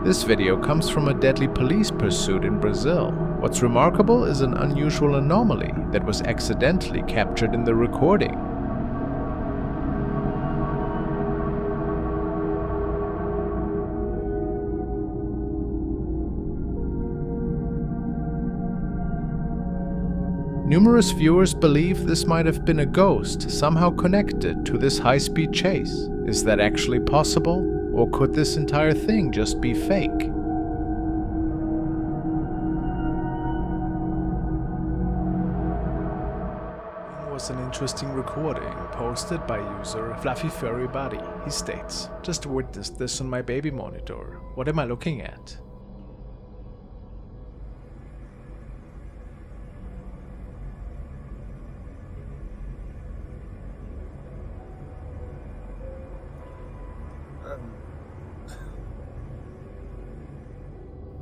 This video comes from a deadly police pursuit in Brazil. What's remarkable is an unusual anomaly that was accidentally captured in the recording. Numerous viewers believe this might have been a ghost somehow connected to this high-speed chase. Is that actually possible? Or could this entire thing just be fake? It was an interesting recording posted by user Fluffy Furry Buddy. He states, "Just witnessed this on my baby monitor. What am I looking at?"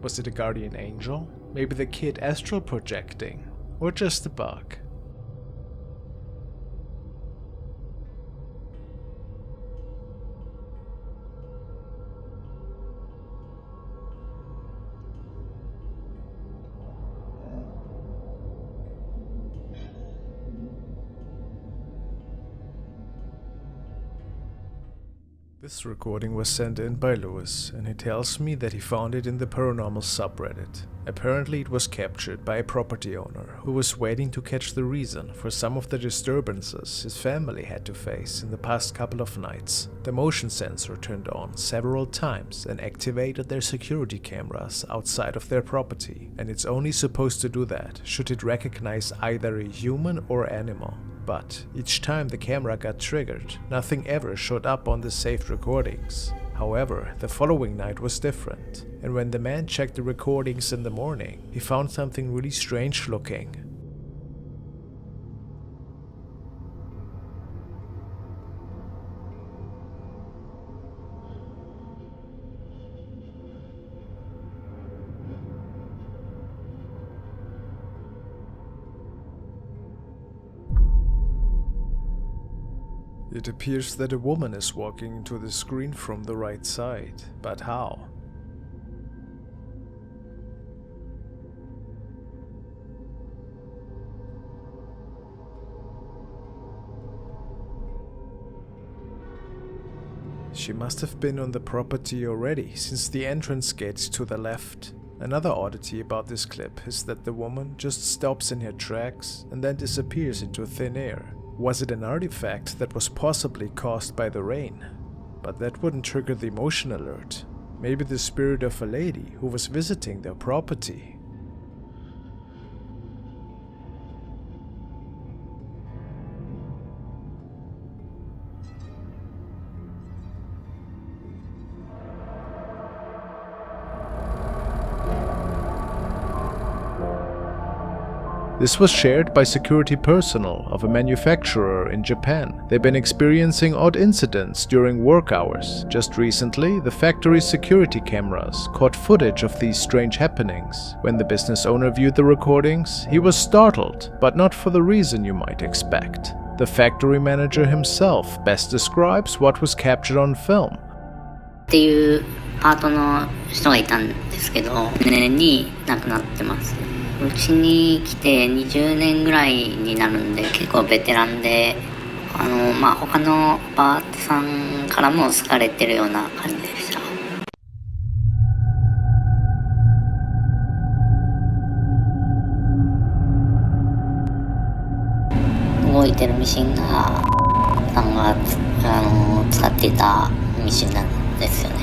Was it a guardian angel? Maybe the kid astral projecting? Or just a bug? This recording was sent in by Lewis, and he tells me that he found it in the paranormal subreddit. Apparently it was captured by a property owner who was waiting to catch the reason for some of the disturbances his family had to face in the past couple of nights. The motion sensor turned on several times and activated their security cameras outside of their property, and it's only supposed to do that should it recognize either a human or animal. But each time the camera got triggered, nothing ever showed up on the saved recordings. However, the following night was different, and when the man checked the recordings in the morning, he found something really strange looking. It appears that a woman is walking into the screen from the right side, but how? She must have been on the property already, since the entrance gate's to the left. Another oddity about this clip is that the woman just stops in her tracks and then disappears into thin air. Was it an artifact that was possibly caused by the rain? But that wouldn't trigger the emotion alert. Maybe the spirit of a lady who was visiting their property. This was shared by security personnel of a manufacturer in Japan. They've been experiencing odd incidents during work hours. Just recently, the factory's security cameras caught footage of these strange happenings. When the business owner viewed the recordings, he was startled, but not for the reason you might expect. The factory manager himself best describes what was captured on film. っていうパートの人がいたんですけど、年に亡くなってます。うちに来て20年ぐらいになるんで結構ベテランで、他のパートさんからも好かれてるような感じでした。動いてるミシンがさんが使っていたミシンなんですよね。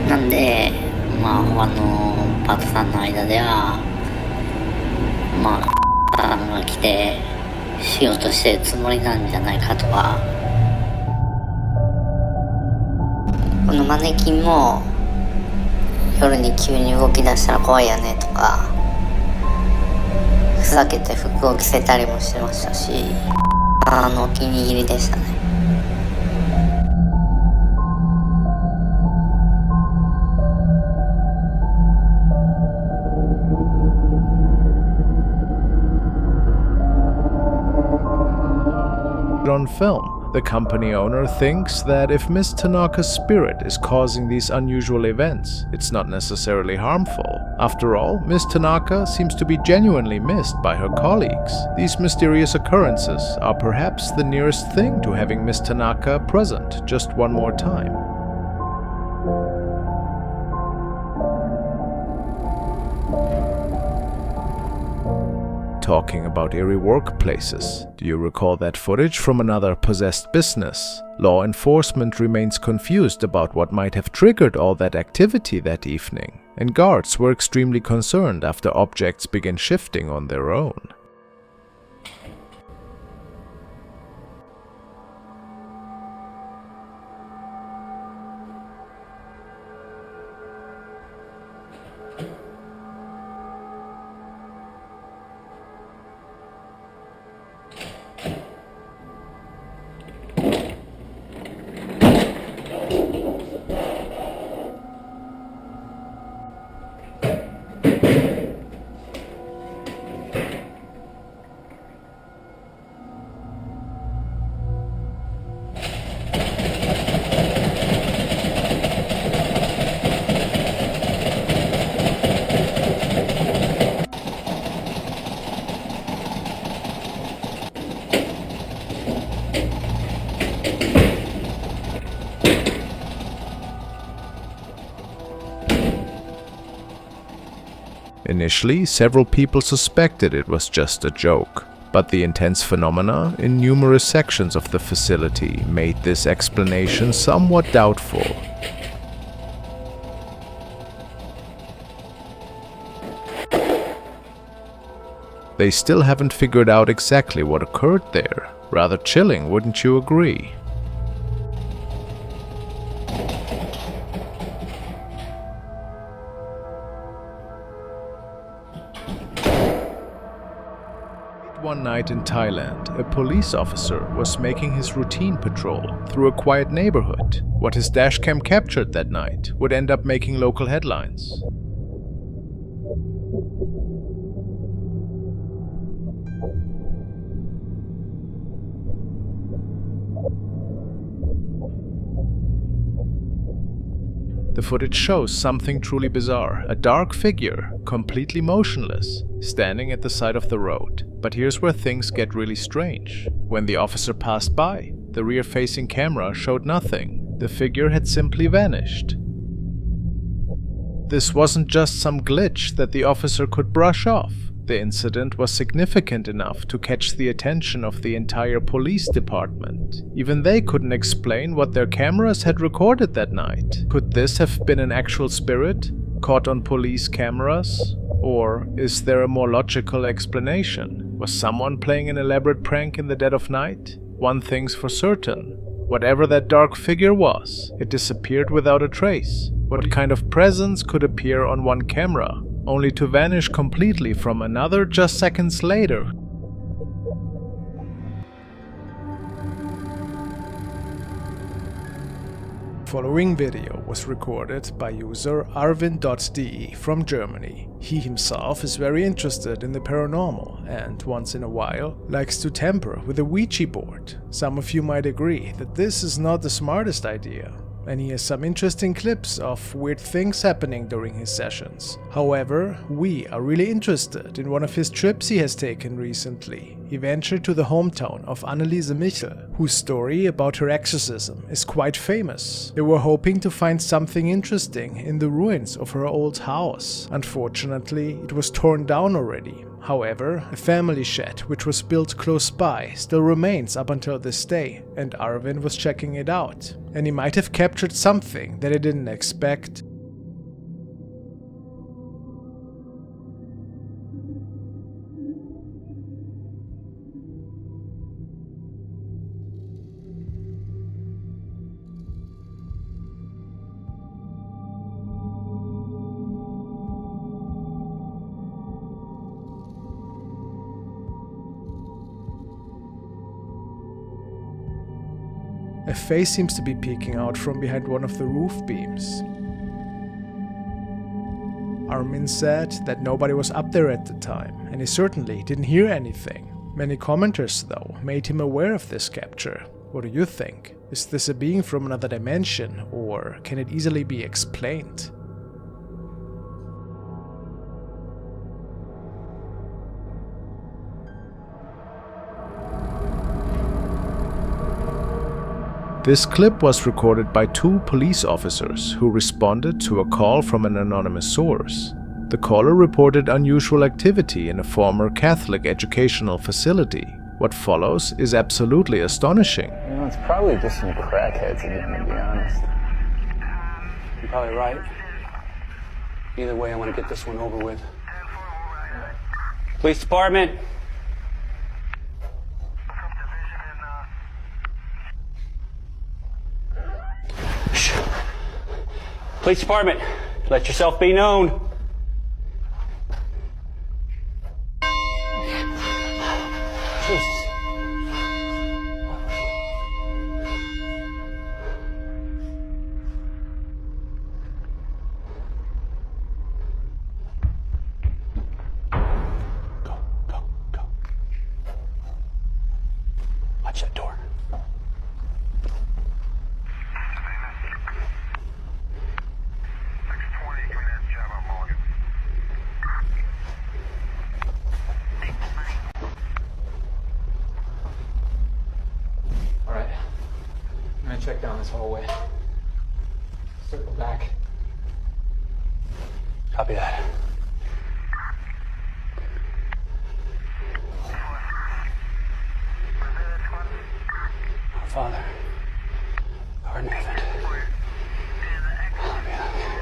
なんで他のパートさんの間ではさんが来てしようとしてるつもりなんじゃないかとか、このマネキンも夜に急に動き出したら怖いよねとか、ふざけて服を着せたりもしてましたし、お気に入りでしたね。On film. The company owner thinks that if Miss Tanaka's spirit is causing these unusual events, it's not necessarily harmful. After all, Miss Tanaka seems to be genuinely missed by her colleagues. These mysterious occurrences are perhaps the nearest thing to having Miss Tanaka present just one more time. Talking about eerie workplaces, do you recall that footage from another possessed business? Law enforcement remains confused about what might have triggered all that activity that evening, and guards were extremely concerned after objects began shifting on their own. Initially, several people suspected it was just a joke, but the intense phenomena in numerous sections of the facility made this explanation somewhat doubtful. They still haven't figured out exactly what occurred there. Rather chilling, wouldn't you agree? One night in Thailand, a police officer was making his routine patrol through a quiet neighborhood. What his dashcam captured that night would end up making local headlines. The footage shows something truly bizarre, a dark figure, completely motionless, standing at the side of the road. But here's where things get really strange. When the officer passed by, the rear-facing camera showed nothing. The figure had simply vanished. This wasn't just some glitch that the officer could brush off. The incident was significant enough to catch the attention of the entire police department. Even they couldn't explain what their cameras had recorded that night. Could this have been an actual spirit, caught on police cameras? Or is there a more logical explanation? Was someone playing an elaborate prank in the dead of night? One thing's for certain. Whatever that dark figure was, it disappeared without a trace. What kind of presence could appear on one camera, only to vanish completely from another just seconds later? Following video was recorded by user arvin.de from Germany. He himself is very interested in the paranormal and once in a while likes to tamper with a Ouija board. Some of you might agree that this is not the smartest idea, and he has some interesting clips of weird things happening during his sessions. However, we are really interested in one of his trips he has taken recently. He ventured to the hometown of Anneliese Michel, whose story about her exorcism is quite famous. They were hoping to find something interesting in the ruins of her old house. Unfortunately, it was torn down already. However, a family shed which was built close by still remains up until this day, and Arvin was checking it out. And he might have captured something that he didn't expect. A face seems to be peeking out from behind one of the roof beams. Armin said that nobody was up there at the time, and he certainly didn't hear anything. Many commenters, though, made him aware of this capture. What do you think? Is this a being from another dimension, or can it easily be explained? This clip was recorded by 2 police officers who responded to a call from an anonymous source. The caller reported unusual activity in a former Catholic educational facility. What follows is absolutely astonishing. You know, it's probably just some crackheads in here, to be honest. You're probably right. Either way, I want to get this one over with. Police department. Shh. Police department, let yourself be known. Jesus. Go. Watch that door. All right, I'm gonna check down this hallway. Circle back. Copy that. Our Father, who art in heaven. Hallowed be thy name.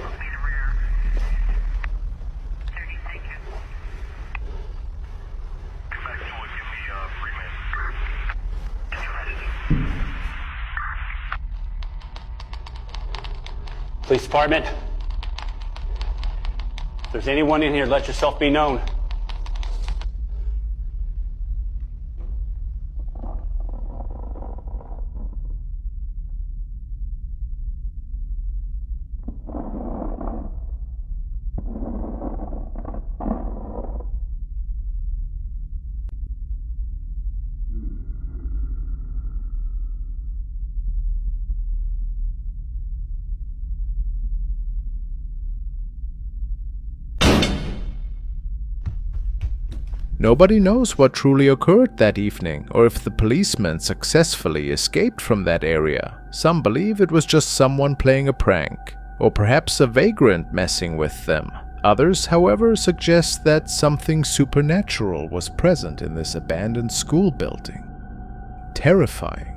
Police department. If there's anyone in here, let yourself be known. Nobody knows what truly occurred that evening, or if the policemen successfully escaped from that area. Some believe it was just someone playing a prank, or perhaps a vagrant messing with them. Others, however, suggest that something supernatural was present in this abandoned school building. Terrifying.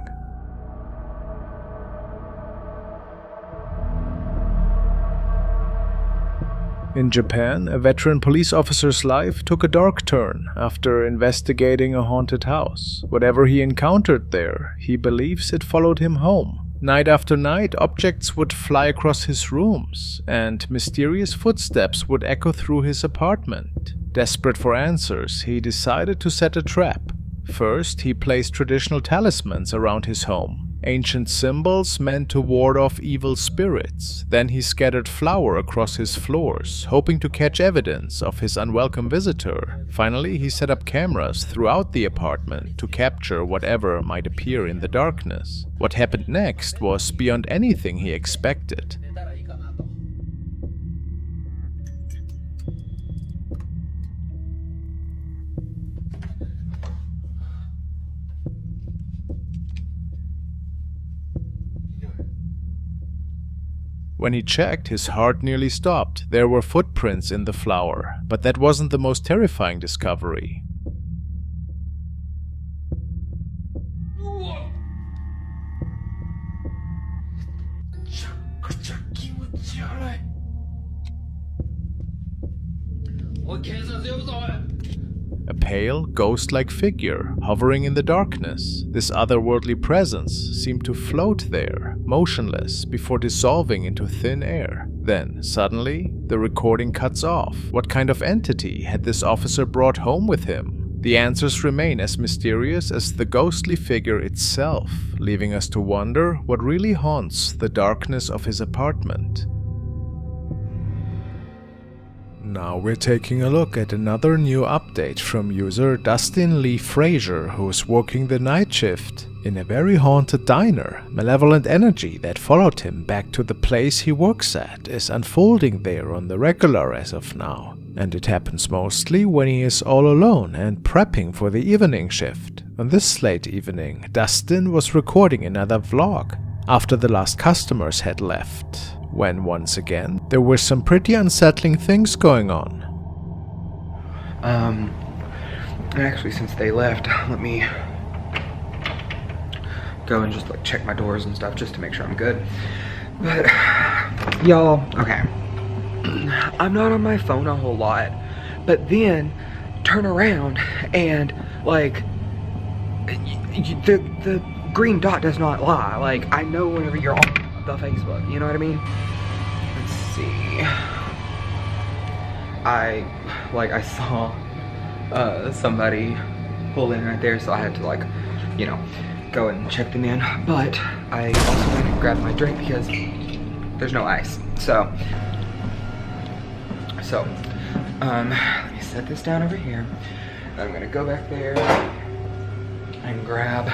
In Japan, a veteran police officer's life took a dark turn after investigating a haunted house. Whatever he encountered there, he believes it followed him home. Night after night, objects would fly across his rooms, and mysterious footsteps would echo through his apartment. Desperate for answers, he decided to set a trap. First, he placed traditional talismans around his home, ancient symbols meant to ward off evil spirits. Then he scattered flour across his floors, hoping to catch evidence of his unwelcome visitor. Finally, he set up cameras throughout the apartment to capture whatever might appear in the darkness. What happened next was beyond anything he expected. When he checked, his heart nearly stopped. There were footprints in the flour, but that wasn't the most terrifying discovery. A pale, ghost-like figure hovering in the darkness. This otherworldly presence seemed to float there, motionless, before dissolving into thin air. Then, suddenly, the recording cuts off. What kind of entity had this officer brought home with him? The answers remain as mysterious as the ghostly figure itself, leaving us to wonder what really haunts the darkness of his apartment. Now we're taking a look at another new update from user Dustin Lee Fraser, who's working the night shift. In a very haunted diner, malevolent energy that followed him back to the place he works at is unfolding there on the regular as of now, and it happens mostly when he is all alone and prepping for the evening shift. On this late evening, Dustin was recording another vlog after the last customers had left, when once again there were some pretty unsettling things going on. Actually, since they left, let me go and just like check my doors and stuff just to make sure I'm good. But y'all, okay, I'm not on my phone a whole lot, but then turn around and like the green dot does not lie. Like, I know whenever you're on the Facebook, you know what I mean? Let's see. I saw somebody pull in right there, so I had to like, you know, go and check them in. But I also went and grabbed my drink because there's no ice. So let me set this down over here. I'm gonna go back there and grab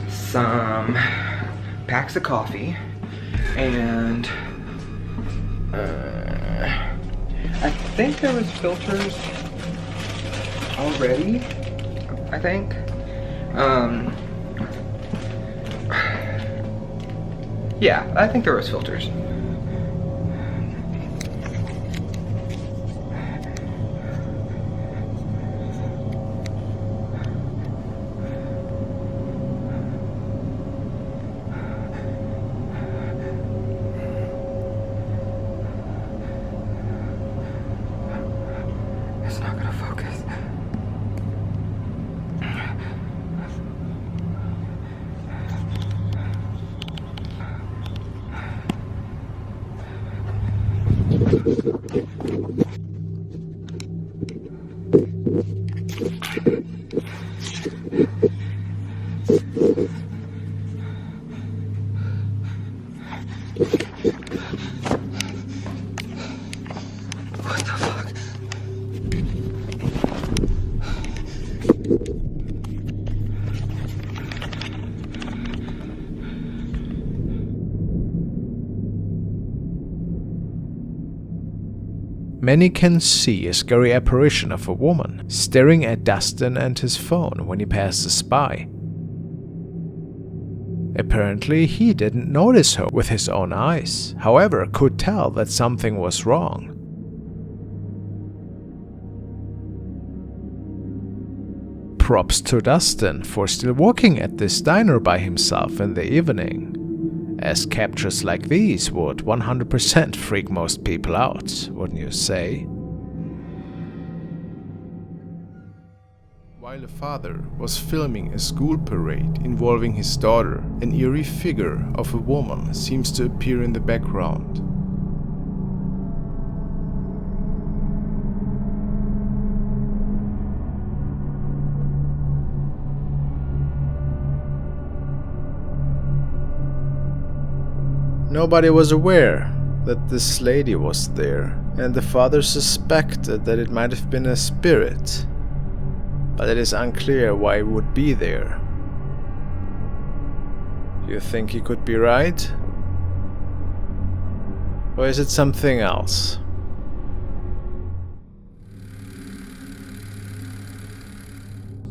some packs of coffee, and I think there was filters already, I think. Yeah, I think there was filters. It's not gonna focus. What the fuck? Many can see a scary apparition of a woman staring at Dustin and his phone when he passes by. Apparently, he didn't notice her with his own eyes, however, could tell that something was wrong. Props to Dustin for still working at this diner by himself in the evening, as captures like these would 100% freak most people out, wouldn't you say? While a father was filming a school parade involving his daughter, an eerie figure of a woman seems to appear in the background. Nobody was aware that this lady was there, and the father suspected that it might have been a spirit, but it is unclear why it would be there. You think he could be right? Or is it something else?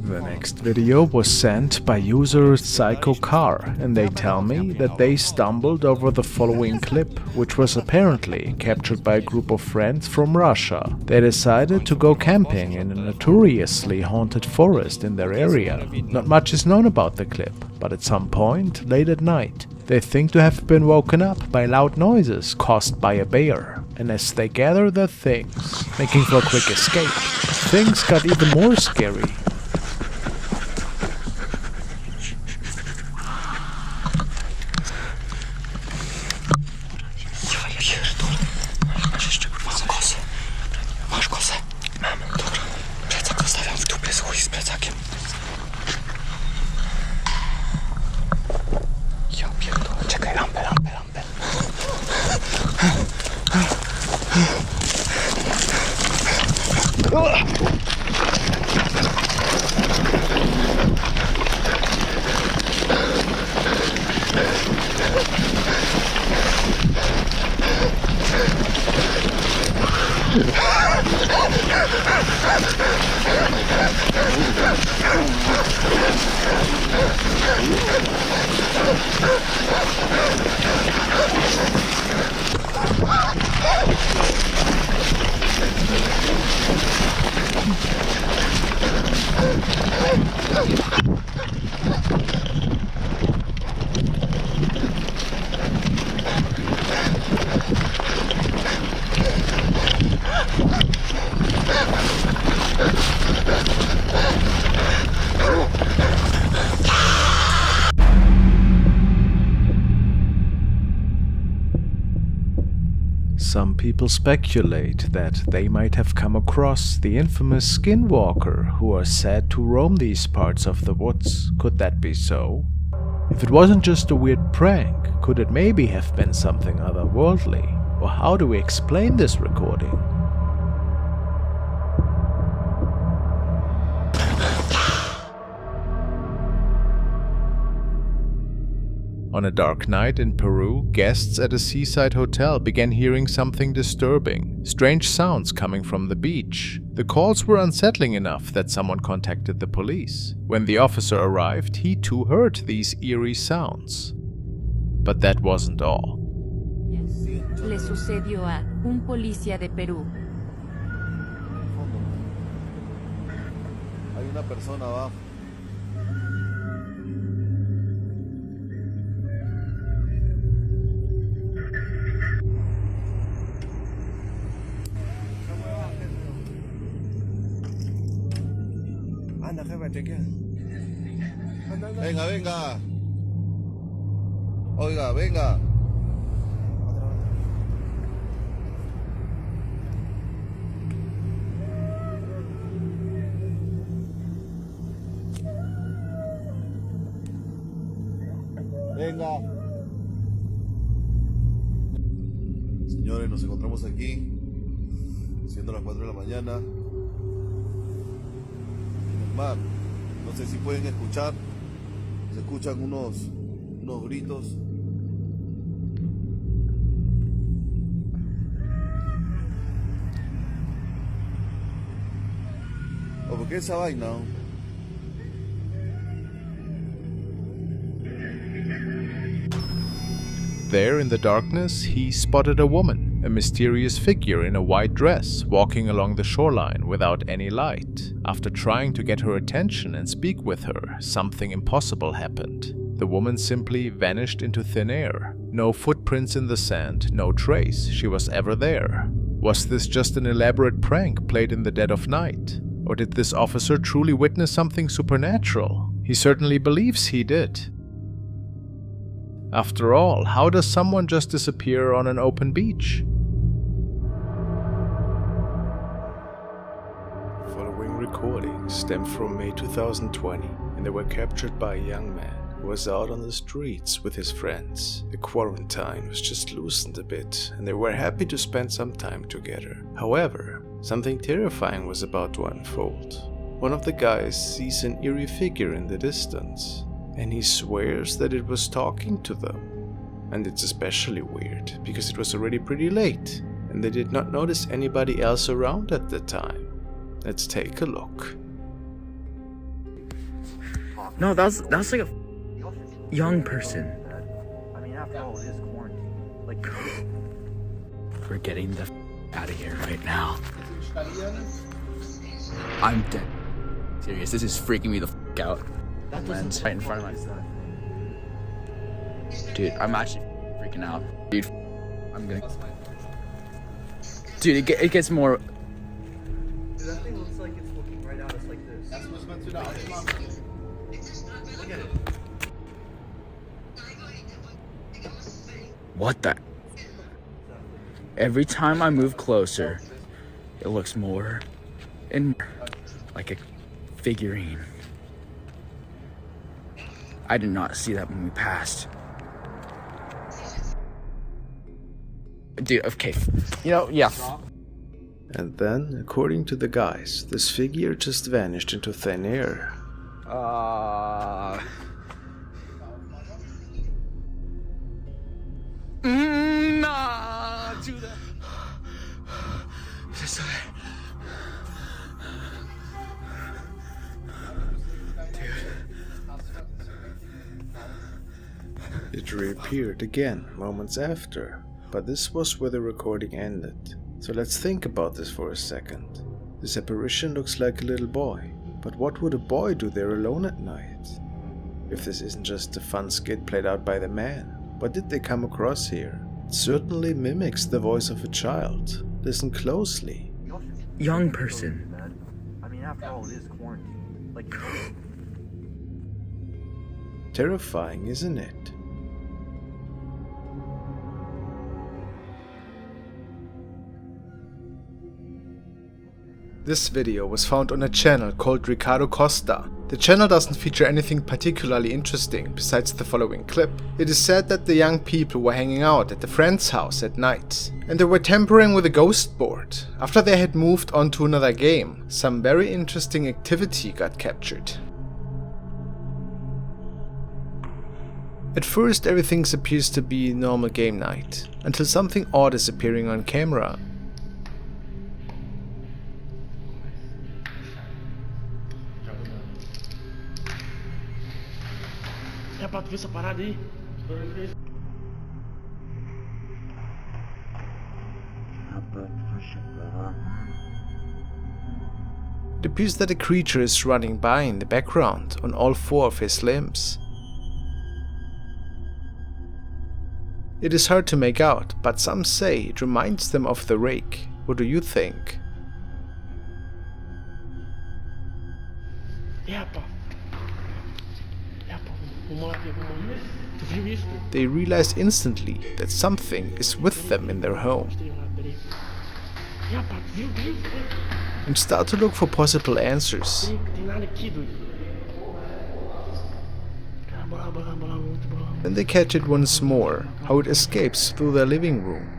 The next video was sent by user Psycho Car, and they tell me that they stumbled over the following clip, which was apparently captured by a group of friends from Russia. They decided to go camping in a notoriously haunted forest in their area. Not much is known about the clip, but at some point, late at night, they think to have been woken up by loud noises caused by a bear. And as they gather their things, making for a quick escape, things got even more scary. Some people speculate that they might have come across the infamous skinwalker who are said to roam these parts of the woods. Could that be so? If it wasn't just a weird prank, could it maybe have been something otherworldly? Or how do we explain this recording? On a dark night in Peru, guests at a seaside hotel began hearing something disturbing, strange sounds coming from the beach. The calls were unsettling enough that someone contacted the police. When the officer arrived, he too heard these eerie sounds. But that wasn't all. Le sucedió a un policía de Perú. Hay una persona abajo. Anda, jefe, chequea. Venga, venga. Oiga, venga. Venga. Señores, nos encontramos aquí, siendo las 4 de la mañana, en el mar. No sé si pueden escuchar, se escuchan unos gritos. ¿O por qué esa vaina? There in the darkness, he spotted a woman, a mysterious figure in a white dress, walking along the shoreline without any light. After trying to get her attention and speak with her, something impossible happened. The woman simply vanished into thin air. No footprints in the sand, no trace she was ever there. Was this just an elaborate prank played in the dead of night? Or did this officer truly witness something supernatural? He certainly believes he did. After all, how does someone just disappear on an open beach? The following recordings stem from May 2020, and they were captured by a young man who was out on the streets with his friends. The quarantine was just loosened a bit, and they were happy to spend some time together. However, something terrifying was about to unfold. One of the guys sees an eerie figure in the distance, and he swears that it was talking to them. And it's especially weird because it was already pretty late and they did not notice anybody else around at the time. Let's take a look. No, that's like a young person. I mean, after all, it is quarantine. Like, We're getting the out of here right now. I'm dead serious. This is freaking me the out. That lens right in front of my. Dude, I'm actually freaking out. Dude, I'm gonna. Dude, it gets more. Dude, that thing looks like it's looking right at us like this. That's what's meant to do. Look at it. What the? Every time I move closer, it looks more and more like a figurine. I did not see that when we passed. Dude, okay. You know, yeah. And then, according to the guys, this figure just vanished into thin air. Nah, do that. It reappeared again moments after, but this was where the recording ended. So let's think about this for a second. This apparition looks like a little boy, but what would a boy do there alone at night? If this isn't just a fun skit played out by the man, what did they come across here? It certainly mimics the voice of a child. Listen closely. Young person. I mean, after all, it is quarantine. Like, Terrifying, isn't it? This video was found on a channel called Ricardo Costa. The channel doesn't feature anything particularly interesting besides the following clip. It is said that the young people were hanging out at the friend's house at night, and they were tampering with a ghost board. After they had moved on to another game, some very interesting activity got captured. At first everything appears to be normal game night, until something odd is appearing on camera. It appears that a creature is running by in the background on all four of his limbs. It is hard to make out, but some say it reminds them of the rake. What do you think? They realize instantly that something is with them in their home, and start to look for possible answers. Then they catch it once more, how it escapes through their living room.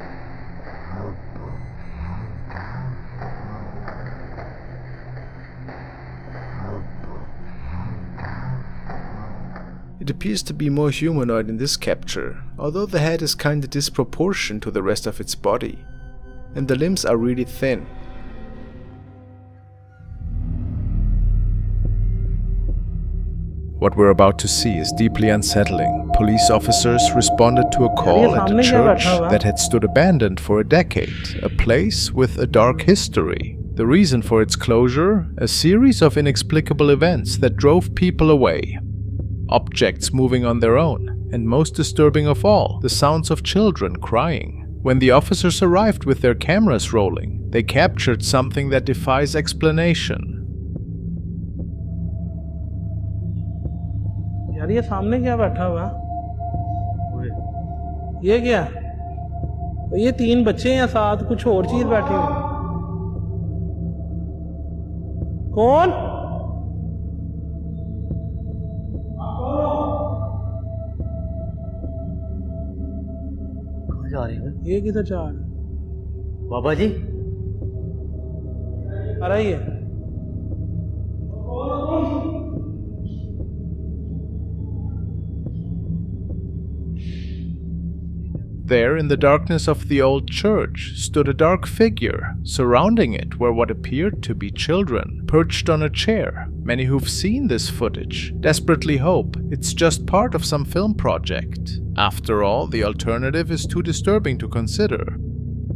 It appears to be more humanoid in this capture, although the head is kinda disproportionate to the rest of its body, and the limbs are really thin. What we're about to see is deeply unsettling. Police officers responded to a call at a church that had stood abandoned for a decade, a place with a dark history. The reason for its closure? A series of inexplicable events that drove people away. Objects moving on their own, and most disturbing of all, the sounds of children crying. When the officers arrived with their cameras rolling, they captured something that defies explanation. यार ये सामने क्या बैठा हुआ? ये क्या? ये 3 बच्चे हैं या 7 कुछ और चीज बैठी हुई? कौन? कहाँ जा रहे हैं? ये किधर जा रहा है? बाबा जी? आ रहा ही है? There, in the darkness of the old church, stood a dark figure. Surrounding it were what appeared to be children, perched on a chair. Many who've seen this footage desperately hope it's just part of some film project. After all, the alternative is too disturbing to consider.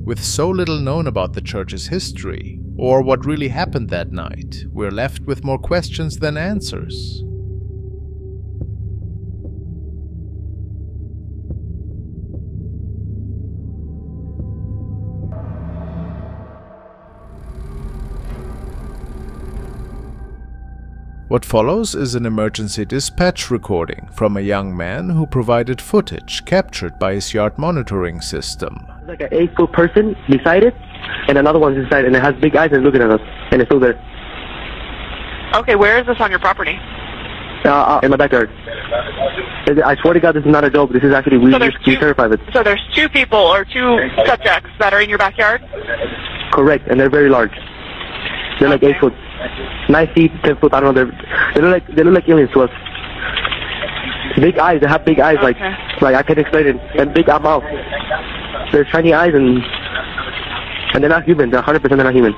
With so little known about the church's history, or what really happened that night, we're left with more questions than answers. What follows is an emergency dispatch recording from a young man who provided footage captured by his yard monitoring system. There's like an 8-foot person beside it, and another one's inside, and it has big eyes and looking at us, and it's still there. Okay, where is this on your property? In my backyard. I swear to God, this is not a joke. This is actually, we're terrified of it. So there's 2 people or 2 subjects that are in your backyard? Correct, and they're very large. They're like 8 foot. 9 feet, 10 foot, I don't know, they look like aliens to us. Big eyes, they have big eyes, like I can't explain it, and big mouth. They're shiny eyes, and And they're not human. They're 100% they're not human.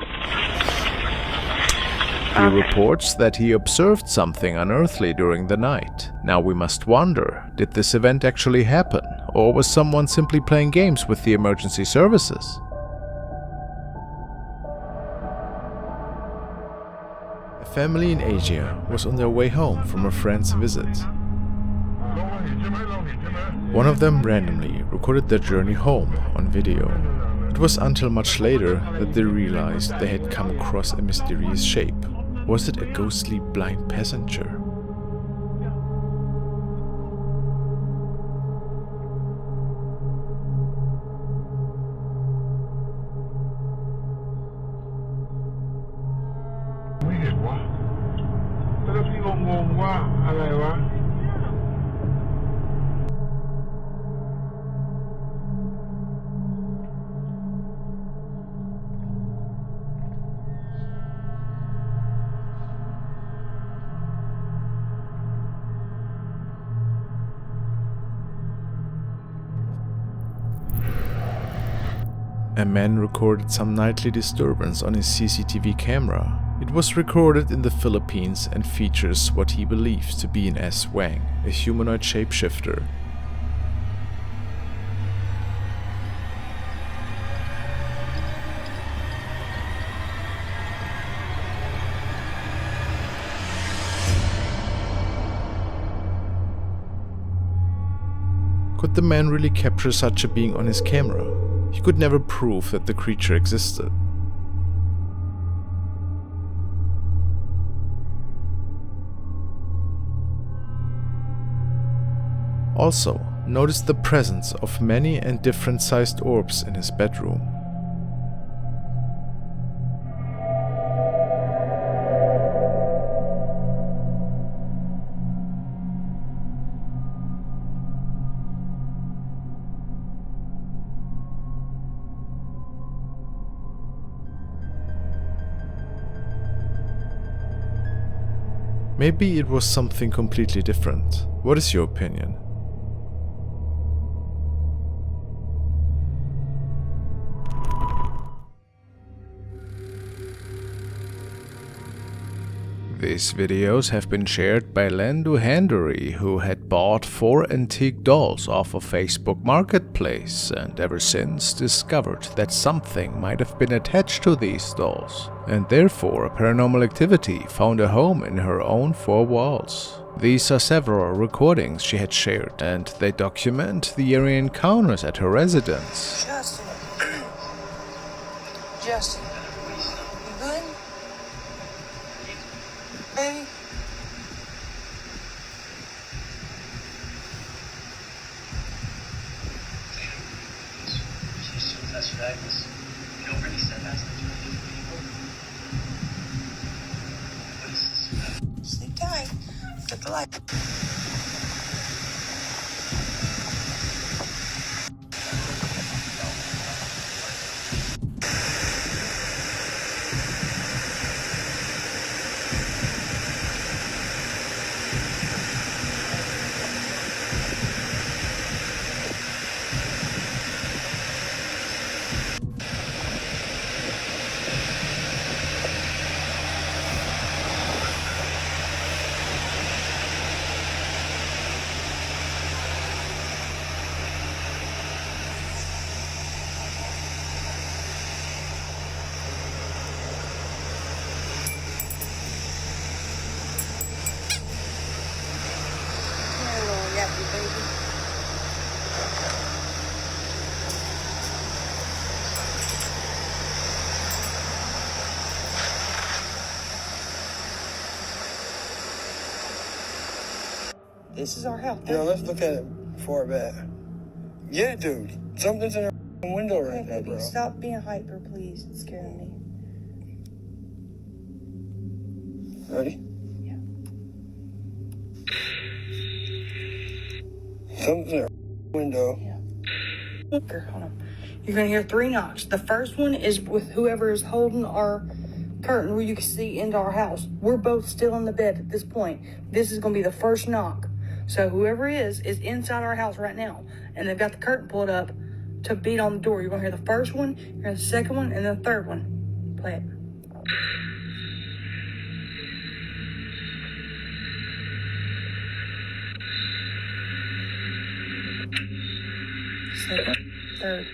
He reports that he observed something unearthly during the night. Now we must wonder, did this event actually happen, or was someone simply playing games with the emergency services? A family in Asia was on their way home from a friend's visit. One of them randomly recorded their journey home on video. It was until much later that they realized they had come across a mysterious shape. Was it a ghostly blind passenger? A man recorded some nightly disturbance on his CCTV camera. It was recorded in the Philippines and features what he believes to be an S-Wang, a humanoid shapeshifter. Could the man really capture such a being on his camera? He could never prove that the creature existed. Also, notice the presence of many and different sized orbs in his bedroom. Maybe it was something completely different. What is your opinion? These videos have been shared by Landu Handuri, who had bought 4 antique dolls off of Facebook Marketplace and ever since discovered that something might have been attached to these dolls, and therefore paranormal activity found a home in her own 4 walls. These are several recordings she had shared, and they document the eerie encounters at her residence. Justin. Justin. You good? Baby? Sleep tight. Set the light. This is our house. Yeah, let's look at it before bed. Yeah, dude. Something's in the window right now, bro. Stop being hyper, please. It's scaring me. Ready? Yeah. Something's in the window. Yeah. Hold on. You're gonna hear 3 knocks. The first one is with whoever is holding our curtain where you can see into our house. We're both still in the bed at this point. This is gonna be the first knock. So whoever is inside our house right now, and they've got the curtain pulled up to beat on the door. You're gonna hear the first one, you're gonna hear the second one, and then the third one. Play it. Second, third.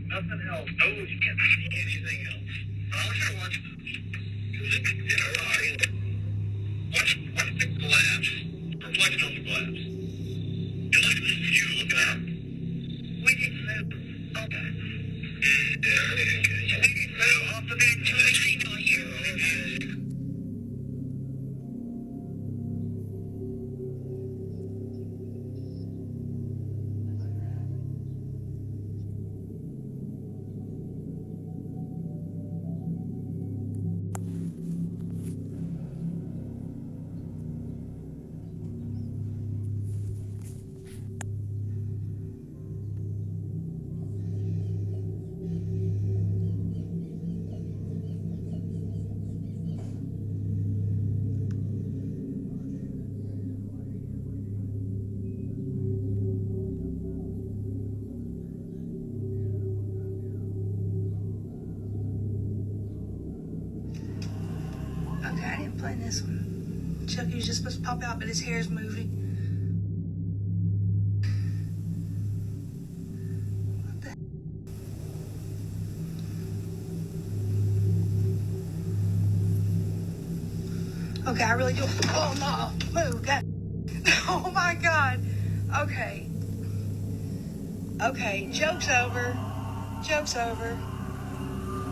Nothing else. No, you can't see anything else. I'll try to watch the glass. Reflection on the glass. You look at this view, look at that. We didn't move. Okay. We didn't move off the bed until they see all here. Okay, I didn't play this one. Chucky was just supposed to pop out, but his hair's moving. What the heck? Okay, I really do. Oh no, move. God. Oh my God. Okay. Okay, joke's over. Joke's over.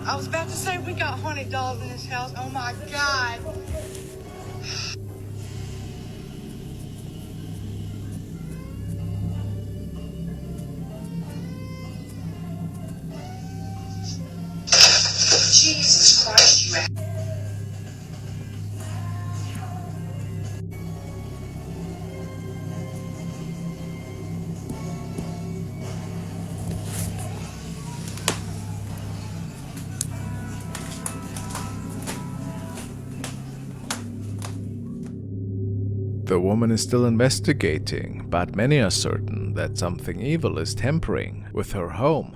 I was about to say we got haunted dolls in this house. Oh my God. Jesus Christ, you The woman is still investigating, but many are certain that something evil is tampering with her home.